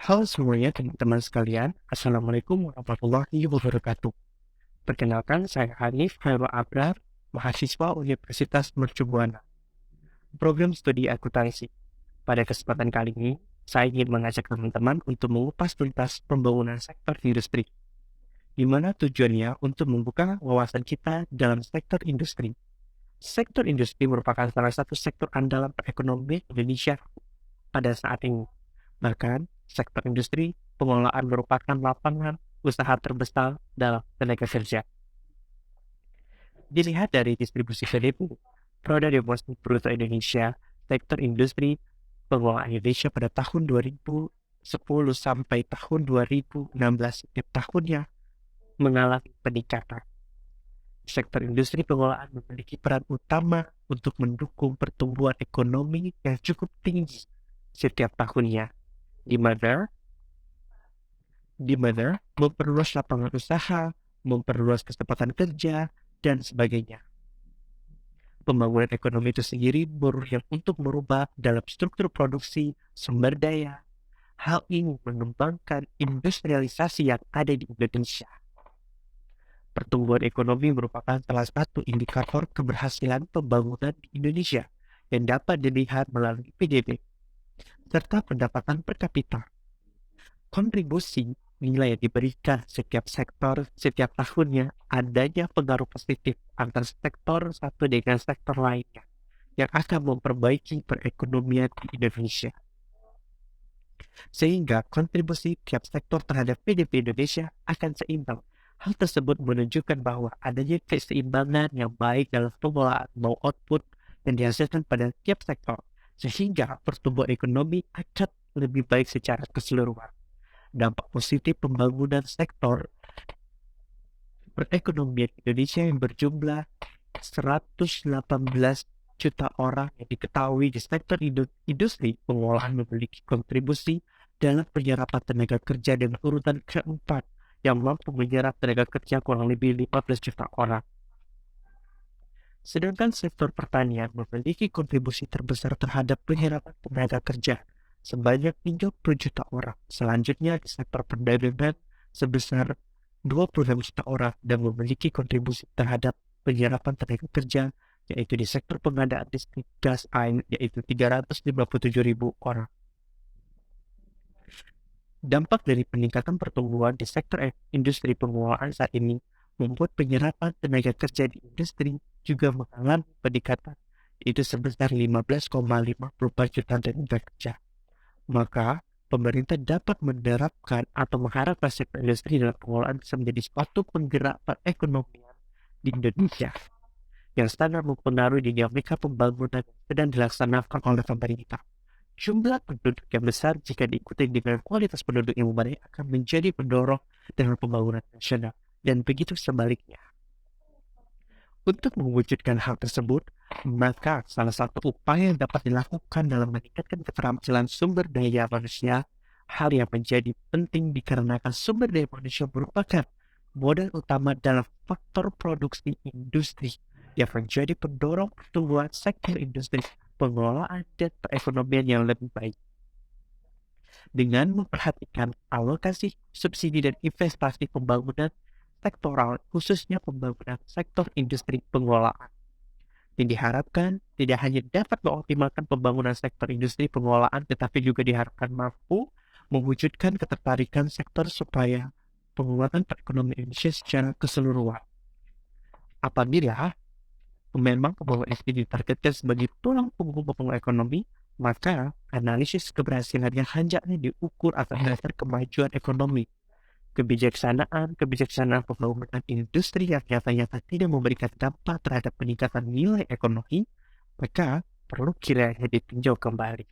Halo semuanya teman-teman sekalian, Assalamualaikum warahmatullahi wabarakatuh. Perkenalkan, saya Hanif Hairul Abrar, mahasiswa Universitas Mercu Buana, program studi akuntansi. Pada kesempatan kali ini, saya ingin mengajak teman-teman untuk mengupas tuntas pembangunan sektor industri, di mana tujuannya untuk membuka wawasan kita dalam sektor industri. Sektor industri merupakan salah satu sektor andalan perekonomian Indonesia pada saat ini. Bahkan, sektor industri pengolahan merupakan lapangan usaha terbesar dalam tenaga kerja. Dilihat dari distribusi PDB, produk domestik bruto Indonesia, sektor industri pengolahan Indonesia pada tahun 2010 sampai tahun 2016 setiap tahunnya mengalami peningkatan. Sektor industri pengolahan memiliki peran utama untuk mendukung pertumbuhan ekonomi yang cukup tinggi setiap tahunnya, di mana memperluas lapangan usaha, memperluas kesempatan kerja, dan sebagainya. Pembangunan ekonomi itu sendiri yang untuk merubah dalam struktur produksi, sumber daya. Hal ini mengembangkan industrialisasi yang ada di Indonesia. Pertumbuhan ekonomi merupakan salah satu indikator keberhasilan pembangunan di Indonesia yang dapat dilihat melalui PDB, serta pendapatan per kapita. Kontribusi nilai yang diberikan setiap sektor setiap tahunnya adanya pengaruh positif antara sektor satu dengan sektor lainnya yang akan memperbaiki perekonomian di Indonesia. Sehingga kontribusi tiap sektor terhadap PDB Indonesia akan seimbang. Hal tersebut menunjukkan bahwa adanya keseimbangan yang baik dalam pengolahan mau output yang dihasilkan pada tiap sektor, sehingga pertumbuhan ekonomi akan lebih baik secara keseluruhan. Dampak positif pembangunan sektor perekonomian Indonesia yang berjumlah 118 juta orang yang diketahui di sektor industri pengolahan memiliki kontribusi dalam penyerapan tenaga kerja dengan urutan keempat yang mampu menyerap tenaga kerja kurang lebih 15 juta orang. Sedangkan sektor pertanian memiliki kontribusi terbesar terhadap penyerapan tenaga kerja sebanyak 30 juta orang. Selanjutnya di sektor perdagangan sebesar 26 juta orang dan memiliki kontribusi terhadap penyerapan tenaga kerja yaitu di sektor pengadaan listrik, gas, air yaitu 357 ribu orang. Dampak dari peningkatan pertumbuhan di sektor industri pengolahan saat ini membuat penyerapan tenaga kerja di industri juga mengalami peningkatan, yaitu sebesar 15,54 juta tenaga kerja. Maka, pemerintah dapat menerapkan atau mengharapkan sektor industri dalam pengolahan bisa menjadi suatu penggerak perekonomian di Indonesia yang sangat mempengaruhi dinamika pembangunan yang sedang dilaksanakan oleh pemerintah. Jumlah penduduk yang besar jika diikuti dengan kualitas penduduk yang memadai akan menjadi pendorong dalam pembangunan nasional, dan begitu sebaliknya. Untuk mewujudkan hal tersebut, maka salah satu upaya yang dapat dilakukan dalam meningkatkan keterampilan sumber daya manusia, hal yang menjadi penting dikarenakan sumber daya manusia merupakan modal utama dalam faktor produksi industri yang menjadi pendorong pertumbuhan sektor industri, pengelolaan dan perekonomian yang lebih baik. Dengan memperhatikan alokasi subsidi dan investasi pembangunan sektoral, khususnya pembangunan sektor industri pengolahan, yang diharapkan tidak hanya dapat mengoptimalkan pembangunan sektor industri pengolahan, tetapi juga diharapkan mampu mewujudkan ketertarikan sektor supaya penguatan perekonomian Indonesia secara keseluruhan. Apabila memang pembangunan ini ditargetkan sebagai tulang punggung pembangunan ekonomi, maka analisis keberhasilannya hendaknya diukur atas dasar kemajuan ekonomi, kebijaksanaan pembangunan industri yang nyata-nyata tidak memberikan dampak terhadap peningkatan nilai ekonomi, maka perlu kiranya ditinjau kembali.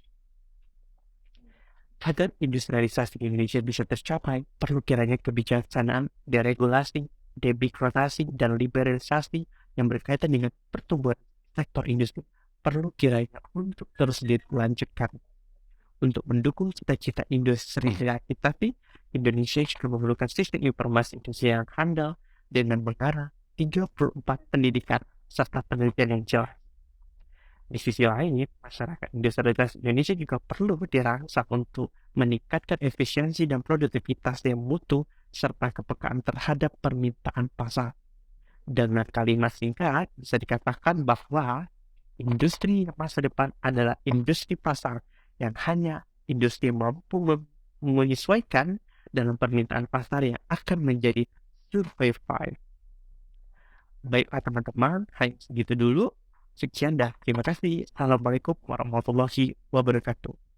Agar industrialisasi di Indonesia bisa tercapai, perlu kiranya kebijaksanaan, deregulasi, debirokrasi, dan liberalisasi yang berkaitan dengan pertumbuhan sektor industri perlu kiranya untuk terus dilanjutkan. Untuk mendukung cita-cita industri tapi Indonesia juga memerlukan sistem informasi industri yang handal dengan mengarah 34 pendidikan serta penelitian yang jelas. Di sisi lain, masyarakat industrialitas Indonesia juga perlu dirangsang untuk meningkatkan efisiensi dan produktivitas yang mutu, serta kepekaan terhadap permintaan pasar. Dengan kalimat singkat, bisa dikatakan bahwa industri masa depan adalah industri pasar yang hanya industri mampu menyesuaikan dalam permintaan pasar yang akan menjadi survival. Baiklah teman-teman, hanya segitu dulu. Sekian dah. Terima kasih. Assalamualaikum warahmatullahi wabarakatuh.